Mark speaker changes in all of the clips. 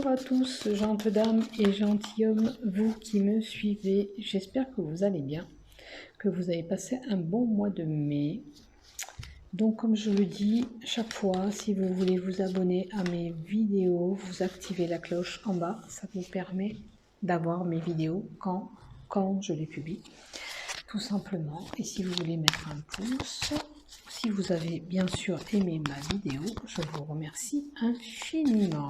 Speaker 1: Bonjour à tous, gentes dames et gentilshommes, vous qui me suivez. J'espère que vous allez bien, que vous avez passé un bon mois de mai. Donc comme je le dis chaque fois, si vous voulez vous abonner à mes vidéos, vous activez la cloche en bas. Ça vous permet d'avoir mes vidéos quand je les publie, tout simplement. Et si vous voulez mettre un pouce, si vous avez bien sûr aimé ma vidéo, je vous remercie infiniment.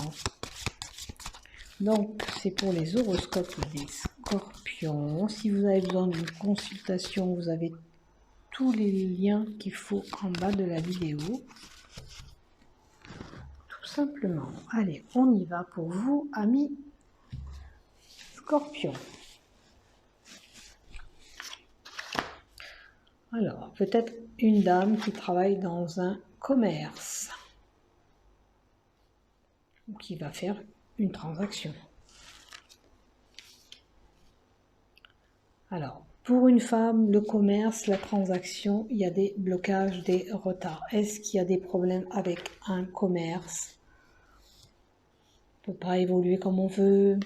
Speaker 1: Donc, c'est pour les horoscopes des scorpions. Si vous avez besoin d'une consultation, vous avez tous les liens qu'il faut en bas de la vidéo. Tout simplement. Allez, on y va pour vous, amis scorpions. Alors, peut-être une dame qui travaille dans un commerce ou qui va faire une transaction. Alors, pour une femme, le commerce, la transaction, il y a des blocages, des retards. Est-ce qu'il y a des problèmes avec un commerce? On ne peut pas évoluer comme on veut.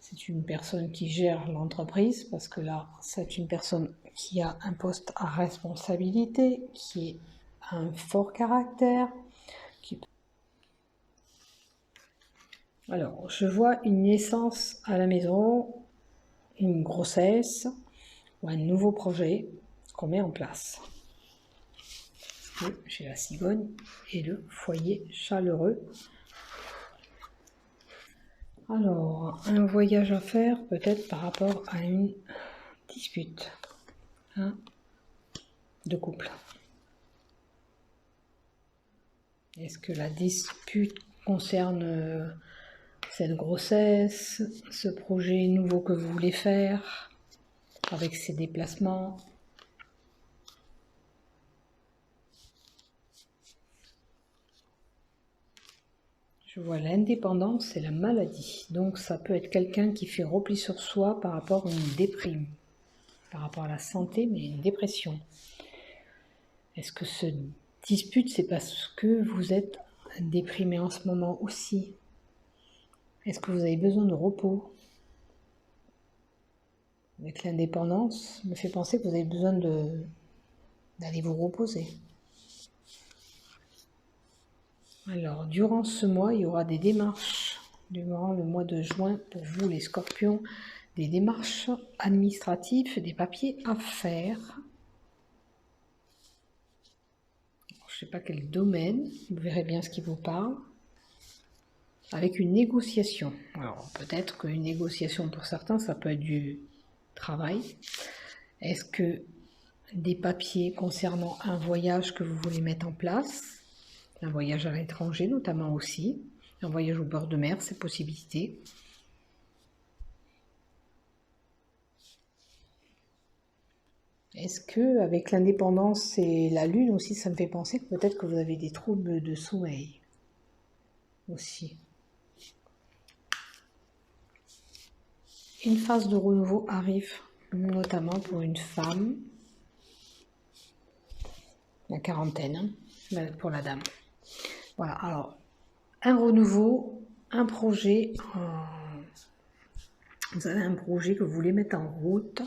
Speaker 1: C'est une personne qui gère l'entreprise, parce que là, c'est une personne qui a un poste à responsabilité, qui a un fort caractère. Alors, je vois une naissance à la maison, une grossesse ou un nouveau projet qu'on met en place. J'ai la cigogne et le foyer chaleureux. Alors, un voyage à faire peut-être par rapport à une dispute de couple. Est-ce que la dispute concerne cette grossesse, ce projet nouveau que vous voulez faire, avec ces déplacements? Je vois l'indépendance et la maladie. Donc ça peut être quelqu'un qui fait repli sur soi par rapport à une déprime, par rapport à la santé, mais une dépression. Est-ce que ce dispute, c'est parce que vous êtes déprimé en ce moment aussi? Est-ce que vous avez besoin de repos? Avec l'indépendance, me fait penser que vous avez besoin d'aller vous reposer. Alors, durant ce mois, il y aura des démarches, durant le mois de juin, pour vous les scorpions, des démarches administratives, des papiers à faire. Je ne sais pas quel domaine, vous verrez bien ce qui vous parle. Avec une négociation. Alors, peut-être qu'une négociation pour certains, ça peut être du travail. Est-ce que des papiers concernant un voyage que vous voulez mettre en place? Un voyage à l'étranger notamment aussi, un voyage au bord de mer, c'est possibilité. Est-ce que avec l'indépendance et la lune aussi, ça me fait penser que peut-être que vous avez des troubles de sommeil aussi. Une phase de renouveau arrive, notamment pour une femme, la quarantaine, pour la dame. Voilà, alors, un renouveau, un projet, vous avez un projet que vous voulez mettre en route.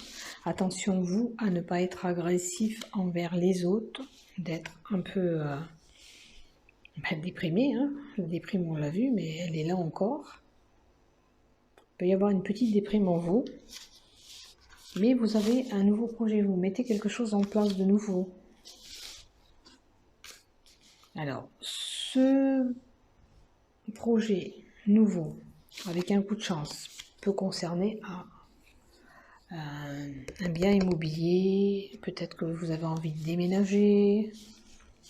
Speaker 1: Attention, vous, à ne pas être agressif envers les autres, d'être un peu déprimé. La déprime, on l'a vu, mais elle est là encore. Il peut y avoir une petite déprime en vous, mais vous avez un nouveau projet, vous mettez quelque chose en place de nouveau. Alors, ce projet nouveau, avec un coup de chance, peut concerner un bien immobilier, peut-être que vous avez envie de déménager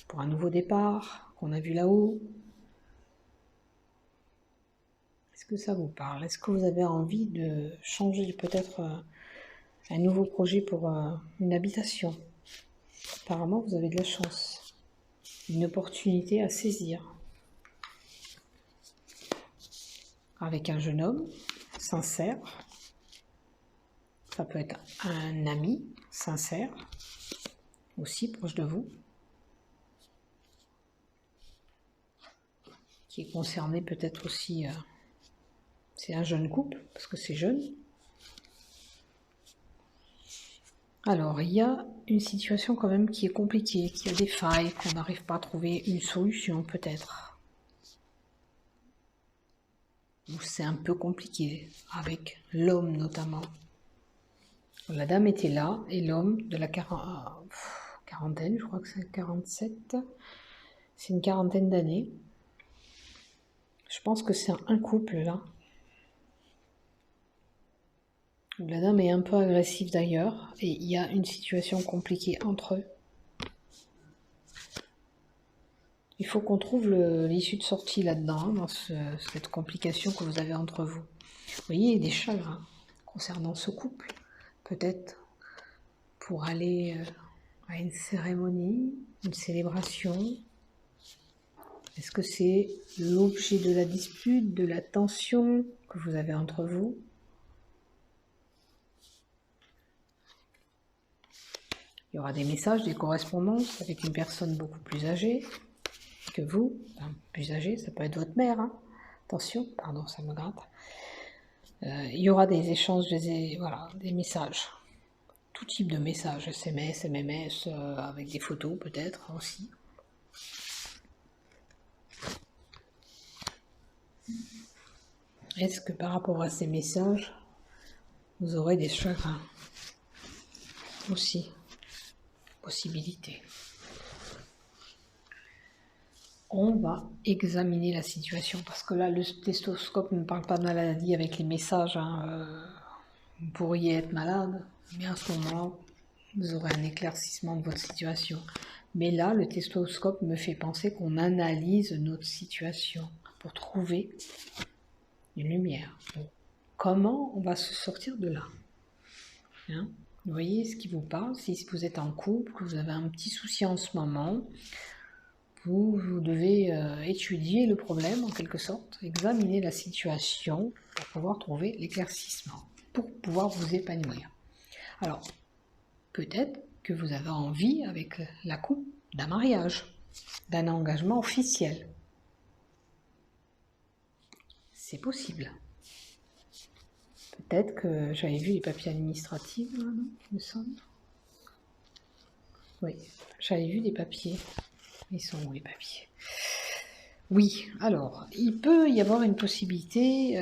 Speaker 1: pour un nouveau départ qu'on a vu là-haut. Est-ce que ça vous parle? Est-ce que vous avez envie de changer peut-être un nouveau projet pour une habitation? Apparemment, vous avez de la chance, une opportunité à saisir. Avec un jeune homme sincère, ça peut être un ami sincère, aussi proche de vous. qui est concerné peut-être aussi. C'est un jeune couple, parce que c'est jeune. Alors, il y a une situation quand même qui est compliquée, qui a des failles, qu'on n'arrive pas à trouver une solution peut-être. Ou c'est un peu compliqué, avec l'homme notamment. La dame était là, et l'homme de la quarantaine, je crois que c'est 47, c'est une quarantaine d'années. Je pense que c'est un couple là. La dame est un peu agressive d'ailleurs, et il y a une situation compliquée entre eux. Il faut qu'on trouve l'issue de sortie là-dedans, dans cette complication que vous avez entre vous. Vous voyez, il y a des chagrins concernant ce couple. Peut-être pour aller à une cérémonie, une célébration. Est-ce que c'est l'objet de la dispute, de la tension que vous avez entre vous? Il y aura des messages, des correspondances avec une personne beaucoup plus âgée que vous. Enfin, plus âgée, ça peut être votre mère. Hein. Attention, pardon, ça me gratte. Il y aura des échanges, voilà, des messages. Tout type de messages, SMS, MMS, avec des photos peut-être aussi. Est-ce que par rapport à ces messages, vous aurez des chagrins aussi? Possibilité. On va examiner la situation parce que là, le stéthoscope ne parle pas de maladie avec les messages. Hein, vous pourriez être malade, mais à ce moment-là, vous aurez un éclaircissement de votre situation. Mais là, le stéthoscope me fait penser qu'on analyse notre situation pour trouver une lumière. Donc, comment on va se sortir de là? Hein? Vous voyez ce qui vous parle? Si vous êtes en couple, que vous avez un petit souci en ce moment, vous devez étudier le problème en quelque sorte, examiner la situation pour pouvoir trouver l'éclaircissement, pour pouvoir vous épanouir. Alors, peut-être que vous avez envie, avec la couple, d'un mariage, d'un engagement officiel. C'est possible. Peut-être que j'avais vu les papiers administratifs, là, non, il me semble. Oui, j'avais vu des papiers. Ils sont où les papiers? Oui, alors, il peut y avoir une possibilité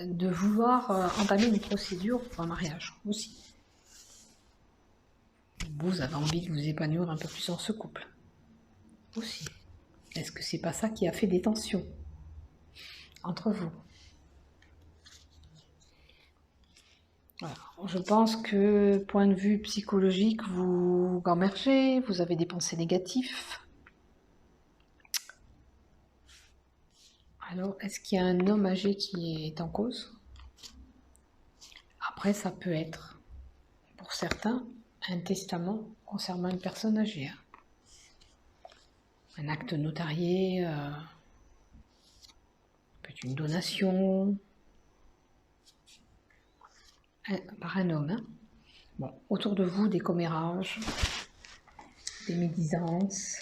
Speaker 1: de vouloir entamer une procédure pour un mariage aussi. Vous avez envie de vous épanouir un peu plus dans ce couple aussi. Est-ce que c'est pas ça qui a fait des tensions entre vous? Voilà. Je pense que, point de vue psychologique, vous gambergez, vous avez des pensées négatives. Alors, est-ce qu'il y a un homme âgé qui est en cause? Après, ça peut être, pour certains, un testament concernant une personne âgée. Un acte notarié, peut-être une donation, par un homme. Hein. Bon, autour de vous, des commérages, des médisances,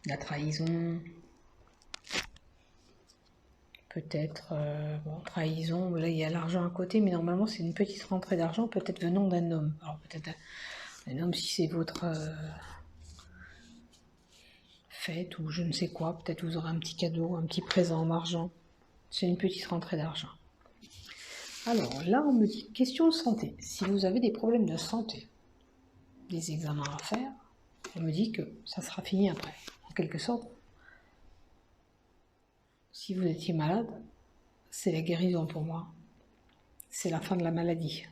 Speaker 1: la trahison, peut-être, bon, trahison, là il y a l'argent à côté, mais normalement c'est une petite rentrée d'argent, peut-être venant d'un homme. Alors peut-être un homme si c'est votre fête ou je ne sais quoi, peut-être vous aurez un petit cadeau, un petit présent en argent. C'est une petite rentrée d'argent. Alors là on me dit, question de santé, si vous avez des problèmes de santé, des examens à faire, on me dit que ça sera fini après. En quelque sorte, si vous étiez malade, c'est la guérison pour moi. C'est la fin de la maladie.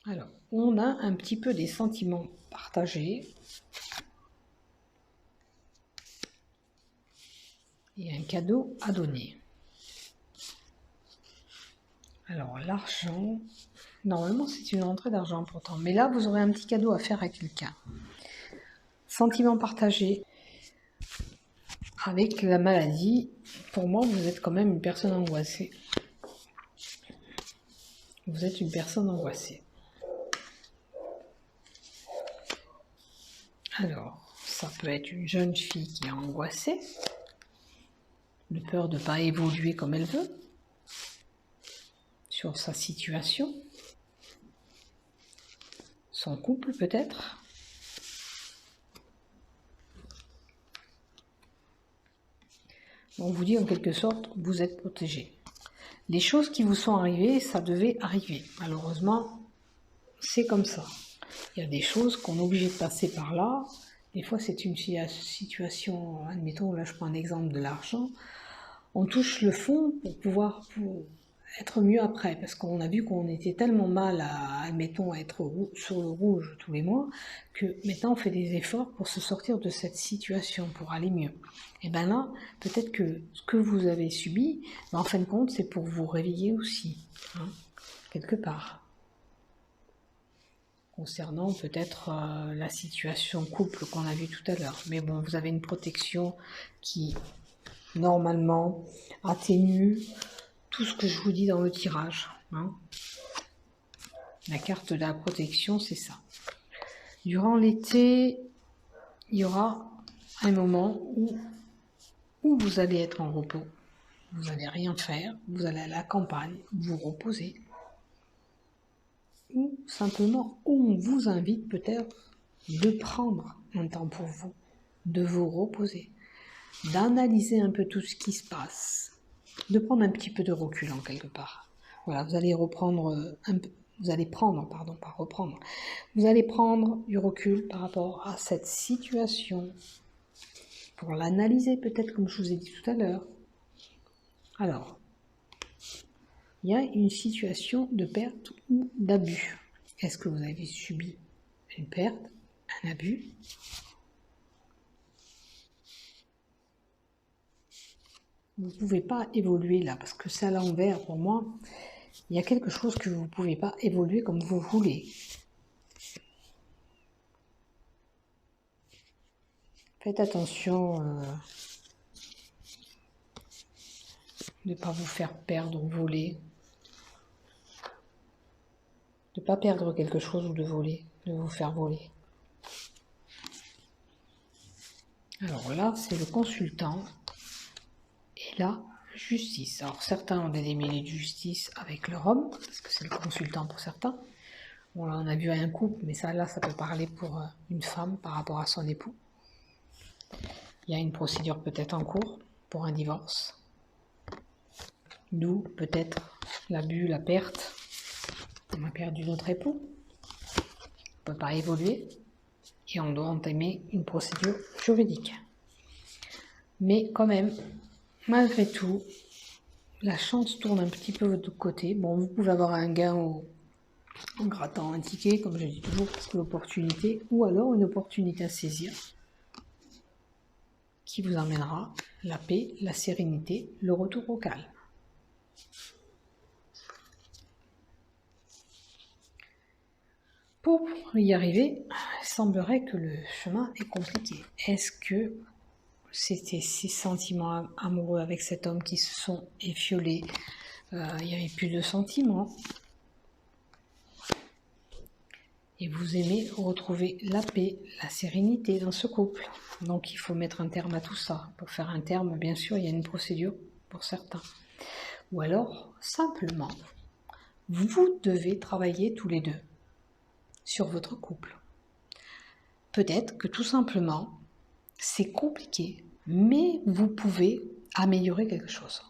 Speaker 1: Alors, on a un petit peu des sentiments partagés. Et un cadeau à donner. Alors, l'argent, normalement c'est une entrée d'argent pourtant, mais là vous aurez un petit cadeau à faire à quelqu'un. Sentiment partagé avec la maladie, pour moi vous êtes quand même une personne angoissée. Vous êtes une personne angoissée. Alors, ça peut être une jeune fille qui est angoissée, de peur de ne pas évoluer comme elle veut, sur sa situation, son couple peut-être. On vous dit en quelque sorte, vous êtes protégé. Les choses qui vous sont arrivées, ça devait arriver. Malheureusement, c'est comme ça. Il y a des choses qu'on est obligé de passer par là. Des fois, c'est une situation, admettons, là je prends un exemple de l'argent. On touche le fond pour pouvoir être mieux après, parce qu'on a vu qu'on était tellement mal à, admettons, à être sur le rouge tous les mois, que maintenant on fait des efforts pour se sortir de cette situation, pour aller mieux. Et bien là, peut-être que ce que vous avez subi, en fin de compte, c'est pour vous réveiller aussi, hein, quelque part. Concernant peut-être la situation couple qu'on a vu tout à l'heure. Mais bon, vous avez une protection qui, normalement, atténue tout ce que je vous dis dans le tirage. Hein. La carte de la protection, c'est ça. Durant l'été, il y aura un moment où vous allez être en repos. Vous n'allez rien faire, vous allez à la campagne, vous reposer. Ou simplement, on vous invite peut-être de prendre un temps pour vous, de vous reposer, d'analyser un peu tout ce qui se passe, de prendre un petit peu de recul en quelque part. Voilà, vous allez reprendre un peu, vous allez prendre, pardon, pas reprendre, vous allez prendre du recul par rapport à cette situation pour l'analyser peut-être comme je vous ai dit tout à l'heure. Alors, il y a une situation de perte ou d'abus. Est-ce que vous avez subi une perte, un abus? Vous ne pouvez pas évoluer là, parce que c'est à l'envers pour moi. Il y a quelque chose que vous ne pouvez pas évoluer comme vous voulez. Faites attention de ne pas vous faire perdre ou voler. De ne pas perdre quelque chose ou de voler, de vous faire voler. Alors là, c'est le consultant et la justice. Alors certains ont des démêlés de justice avec leur homme, parce que c'est le consultant pour certains. Bon, là, on a vu un couple, mais ça, là, ça peut parler pour une femme par rapport à son époux. Il y a une procédure peut-être en cours pour un divorce. D'où peut-être l'abus, la perte. On a perdu notre époux. On ne peut pas évoluer. Et on doit entamer une procédure juridique. Mais quand même, malgré tout, la chance tourne un petit peu de votre côté. Bon, vous pouvez avoir un gain en grattant un ticket, comme je dis toujours, parce que l'opportunité, ou alors une opportunité à saisir, qui vous emmènera la paix, la sérénité, le retour au calme. Pour y arriver, il semblerait que le chemin est compliqué. Est-ce que c'était ces sentiments amoureux avec cet homme qui se sont éfiolés? Il n'y avait plus de sentiments. Et vous aimez retrouver la paix, la sérénité dans ce couple. Donc il faut mettre un terme à tout ça. Pour faire un terme, bien sûr, il y a une procédure pour certains. Ou alors, simplement, vous devez travailler tous les deux sur votre couple. Peut-être que tout simplement, c'est compliqué, mais vous pouvez améliorer quelque chose.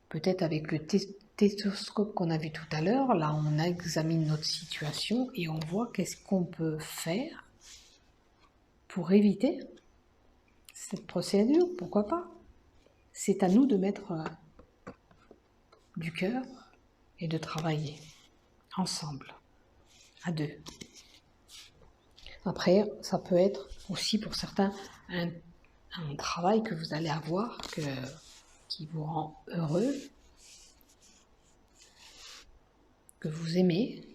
Speaker 1: Peut-être avec le stéthoscope qu'on a vu tout à l'heure, là on examine notre situation et on voit qu'est-ce qu'on peut faire pour éviter cette procédure, pourquoi pas. C'est à nous de mettre du cœur et de travailler ensemble, à deux. Après, ça peut être aussi pour certains un travail que vous allez avoir qui vous rend heureux, que vous aimez.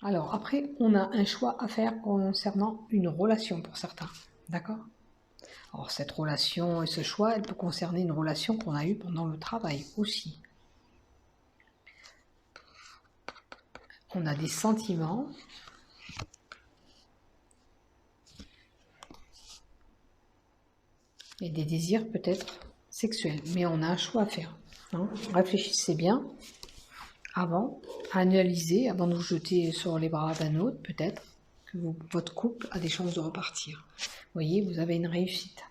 Speaker 1: Alors après, on a un choix à faire concernant une relation pour certains, d'accord? Alors cette relation et ce choix, elle peut concerner une relation qu'on a eue pendant le travail aussi. on a des sentiments. Et des désirs peut-être sexuels. Mais on a un choix à faire. Hein. Réfléchissez bien avant, analysez, avant de vous jeter sur les bras d'un autre, peut-être, que votre couple a des chances de repartir. Vous voyez, vous avez une réussite.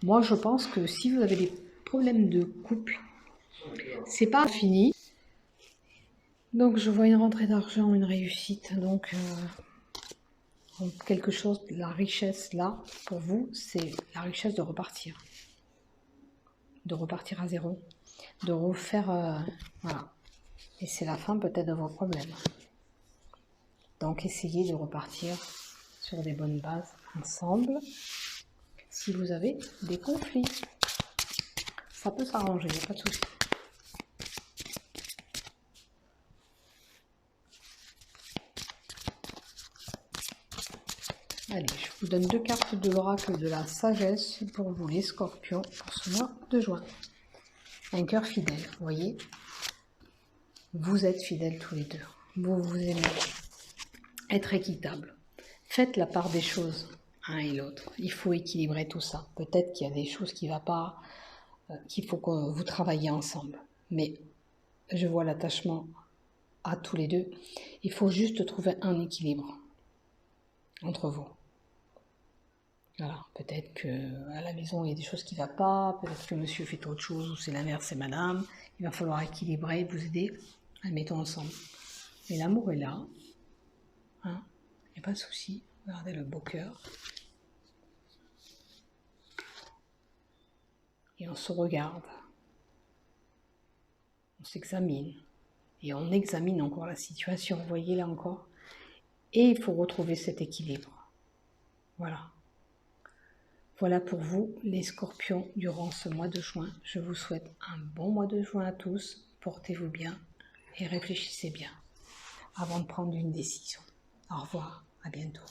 Speaker 1: Moi, je pense que si vous avez des problèmes de couple, c'est pas fini. Donc, je vois une rentrée d'argent, une réussite. Donc, quelque chose, la richesse là, pour vous, c'est la richesse de repartir. De repartir à zéro. De refaire... voilà. Et c'est la fin peut-être de vos problèmes. Donc, essayez de repartir sur des bonnes bases ensemble. Si vous avez des conflits, ça peut s'arranger, il n'y a pas de souci. Allez, je vous donne 2 cartes de l'oracle de la sagesse pour vous les scorpions pour ce mois de juin. Un cœur fidèle, vous voyez. Vous êtes fidèles tous les deux. Vous vous aimez. Être équitable. Faites la part des choses, un et l'autre. Il faut équilibrer tout ça. Peut-être qu'il y a des choses qui ne vont pas, qu'il faut que vous travailliez ensemble. Mais je vois l'attachement à tous les deux. Il faut juste trouver un équilibre entre vous. Voilà, peut-être qu'à la maison, il y a des choses qui ne vont pas, peut-être que monsieur fait autre chose, ou c'est l'inverse, c'est madame. Il va falloir équilibrer, vous aider, admettons ensemble. Mais l'amour est là, hein, il n'y a pas de souci. Regardez le beau cœur. Et on se regarde, on s'examine, et on examine encore la situation, vous voyez là encore. Et il faut retrouver cet équilibre. Voilà. Voilà pour vous, les scorpions, durant ce mois de juin. Je vous souhaite un bon mois de juin à tous. Portez-vous bien et réfléchissez bien avant de prendre une décision. Au revoir, à bientôt.